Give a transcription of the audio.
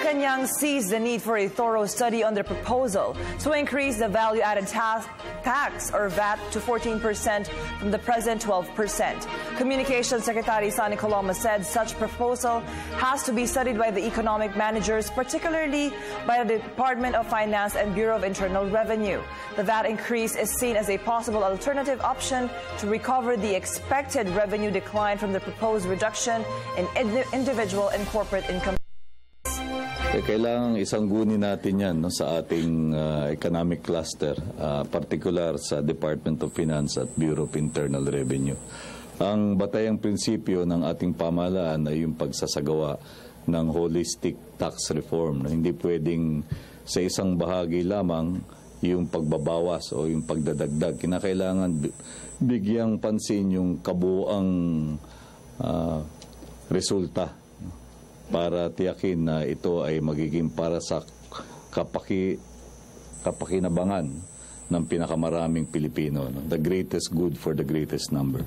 Malacanang sees the need for a thorough study on the proposal to increase the value-added tax or VAT to 14% from the present 12%. Communications Secretary Sonny Coloma said such proposal has to be studied by the economic managers, particularly by the Department of Finance and Bureau of Internal Revenue. The VAT increase is seen as a possible alternative option to recover the expected revenue decline from the proposed reduction in individual and corporate income. Kailangang isanggunin natin yan sa ating economic cluster, particular sa Department of Finance at Bureau of Internal Revenue. Ang batayang prinsipyo ng ating pamahalaan ay yung pagsasagawa ng holistic tax reform. Hindi pwedeng sa isang bahagi lamang yung pagbabawas o yung pagdadagdag. Kinakailangan bigyang pansin yung kabuuang resulta para tiyakin na ito ay magiging para sa kapakinabangan ng pinakamaraming Pilipino. The greatest good for the greatest number.